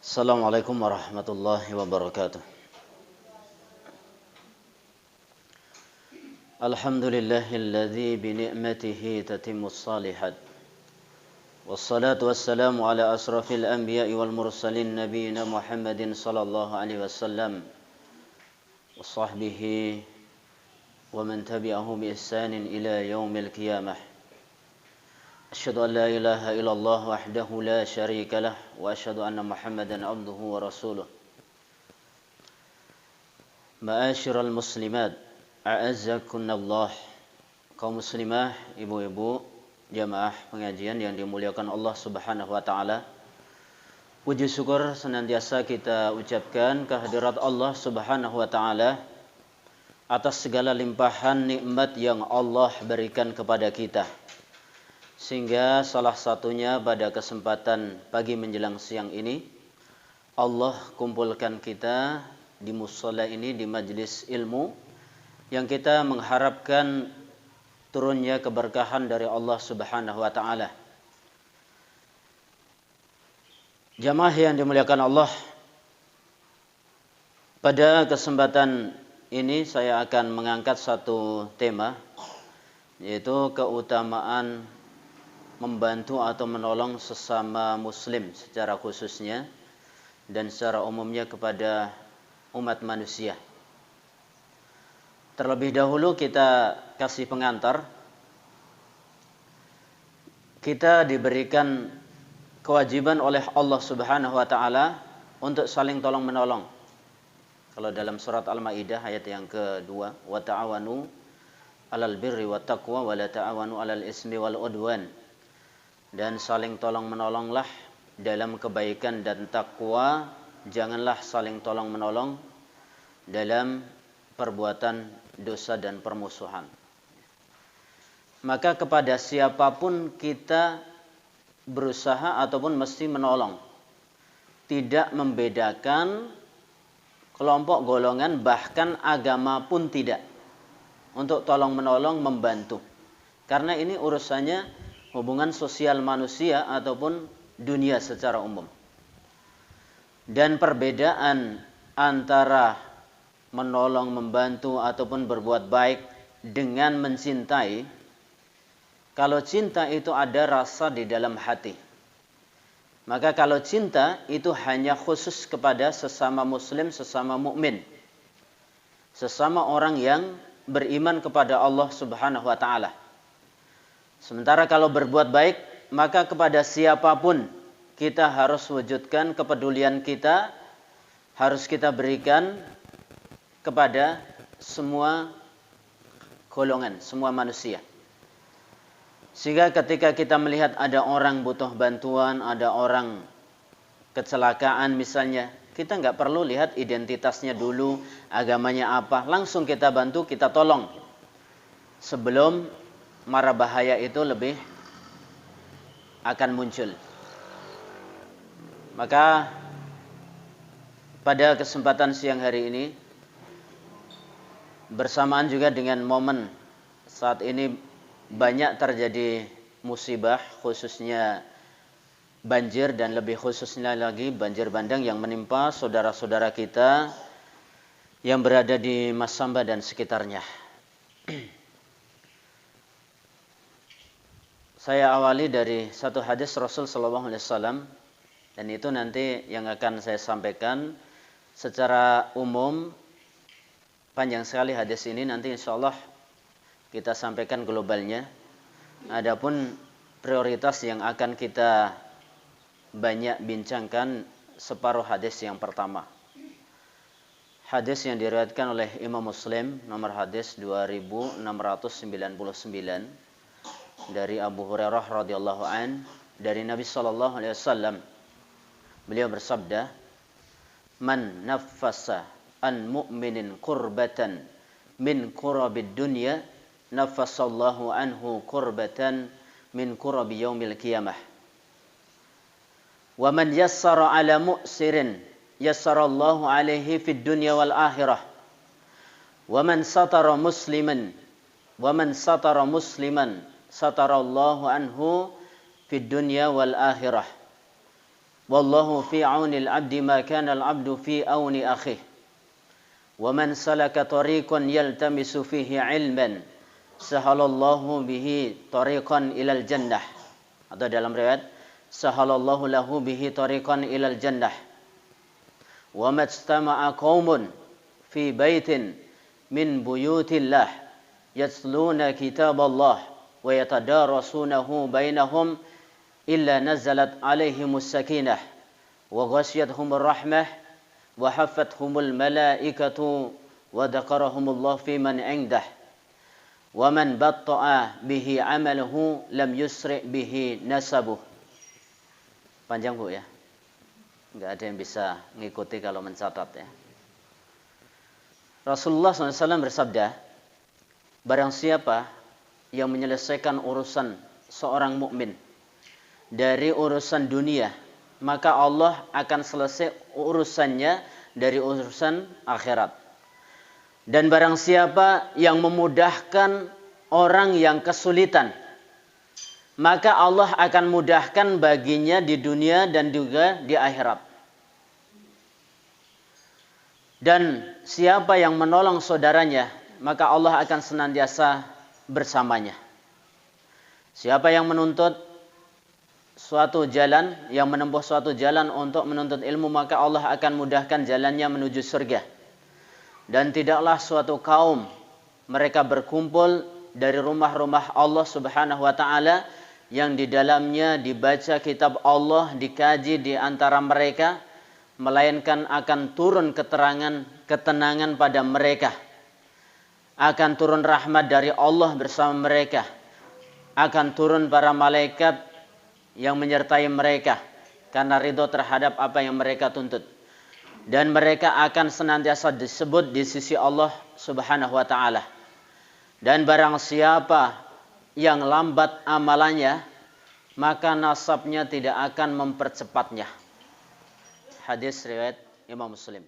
Assalamualaikum warahmatullahi wabarakatuh. Alhamdulillahilladzi bini'matihi tatimmus salihat. Wassalatu wassalamu ala asrafil anbiya'i wal mursalin nabiyina Muhammadin sallallahu alaihi wasallam wa sahbihi wa man tabi'ahu bi ihsanin ila yaumil qiyamah. Asyhadu an la ilaha illallah wahdahu la syarika lah wa asyhadu anna Muhammadan abduhu wa rasuluh. Ma'asyiral muslimat, a'azzakunallah. Kaum muslimah, ibu-ibu, jamaah pengajian yang dimuliakan Allah Subhanahu wa taala. Puji syukur senantiasa kita ucapkan kehadirat Allah Subhanahu wa taala atas segala limpahan nikmat yang Allah berikan kepada kita. Sehingga salah satunya pada kesempatan pagi menjelang siang ini Allah kumpulkan kita di mushola ini, di majlis ilmu yang kita mengharapkan turunnya keberkahan dari Allah Subhanahu wa taala. Jamaah yang dimuliakan Allah, pada kesempatan ini saya akan mengangkat satu tema, yaitu keutamaan membantu atau menolong sesama muslim secara khususnya dan secara umumnya kepada umat manusia. Terlebih dahulu kita kasih pengantar. Kita diberikan kewajiban oleh Allah Subhanahu wa taala untuk saling tolong menolong. Kalau dalam surat Al-Maidah ayat yang kedua, wa ta'awanu 'alal birri wat taqwa wa la ta'awanu 'alal ismi wal 'udwan. Dan saling tolong menolonglah dalam kebaikan dan takwa, janganlah saling tolong menolong dalam perbuatan dosa dan permusuhan. Maka kepada siapapun kita berusaha ataupun mesti menolong, tidak membedakan kelompok, golongan, bahkan agama pun tidak, untuk tolong menolong, membantu. Karena ini urusannya hubungan sosial manusia ataupun dunia secara umum. Dan perbedaan antara menolong, membantu ataupun berbuat baik dengan mencintai, kalau cinta itu ada rasa di dalam hati, maka kalau cinta itu hanya khusus kepada sesama muslim, sesama mukmin, sesama orang yang beriman kepada Allah Subhanahu wa taala. Sementara kalau berbuat baik, maka kepada siapapun kita harus wujudkan kepedulian kita, harus kita berikan kepada semua golongan, semua manusia. Sehingga ketika kita melihat ada orang butuh bantuan, ada orang kecelakaan misalnya, kita nggak perlu lihat identitasnya dulu, agamanya apa, langsung kita bantu, kita tolong. Sebelum mara bahaya itu lebih akan muncul. Maka pada kesempatan siang hari ini, bersamaan juga dengan momen saat ini banyak terjadi musibah, khususnya banjir dan lebih khususnya lagi banjir bandang yang menimpa saudara-saudara kita yang berada di Masamba dan sekitarnya. Saya awali dari satu hadis Rasul sallallahu alaihi wasallam, dan itu nanti yang akan saya sampaikan secara umum. Panjang sekali hadis ini, nanti insyaallah kita sampaikan globalnya. Adapun prioritas yang akan kita banyak bincangkan separuh hadis yang pertama. Hadis yang diriwayatkan oleh Imam Muslim, nomor hadis 2699 dari Abu Hurairah radhiyallahu an, dari Nabi sallallahu alaihi wasallam. Beliau bersabda, "Man naffasa an mu'minin kurbatan min kurabid dunya, naffasallahu anhu kurbatan min kurabi yaumil qiyamah. Wa man yassara ala mu'sirin, yassarallahu alaihi fid dunya wal akhirah. Wa man satara musliman satarallahu anhu fid dunya wal akhirah." wallahu fi aunil abdi ma kana al abdu fi auni akhih. Wa man salaka tariqan yaltamisu fihi ilman sahalallahu bihi tariqan ilal jannah. Atau dalam riwayat sahalallahu lahu bihi tariqan ilal jannah. Wa majtama'a qaumun fi baitin min buyutillah yatluna kitaballah wa yatadarasunahu bainahum illa nazalat alaihimus sakinah wa ghasyiyatuhumur rahmah wa haffathumul malaikatu wa dzakarahumullah fi man indah wa man batta'a bihi amaluhu lam yusri bihi nasabuh. Panjang Bu ya, nggak ada yang bisa ngikuti kalau mencatat ya. Rasulullah SAW bersabda, barang siapa yang menyelesaikan urusan seorang mukmin dari urusan dunia, maka Allah akan selesai urusannya dari urusan akhirat. Dan barang siapa yang memudahkan orang yang kesulitan, maka Allah akan mudahkan baginya di dunia dan juga di akhirat. Dan siapa yang menolong saudaranya, maka Allah akan senantiasa bersamanya. Siapa yang menuntut suatu jalan, yang menempuh suatu jalan untuk menuntut ilmu, maka Allah akan mudahkan jalannya menuju surga. Dan tidaklah suatu kaum mereka berkumpul dari rumah-rumah Allah Subhanahu wa taala yang di dalamnya dibaca kitab Allah, dikaji di antara mereka, melainkan akan turun ketenangan pada mereka. Akan turun rahmat dari Allah bersama mereka. Akan turun para malaikat yang menyertai mereka karena ridho terhadap apa yang mereka tuntut. Dan mereka akan senantiasa disebut di sisi Allah Subhanahu wa taala. Dan barang siapa yang lambat amalannya, maka nasabnya tidak akan mempercepatnya. Hadis riwayat Imam Muslim.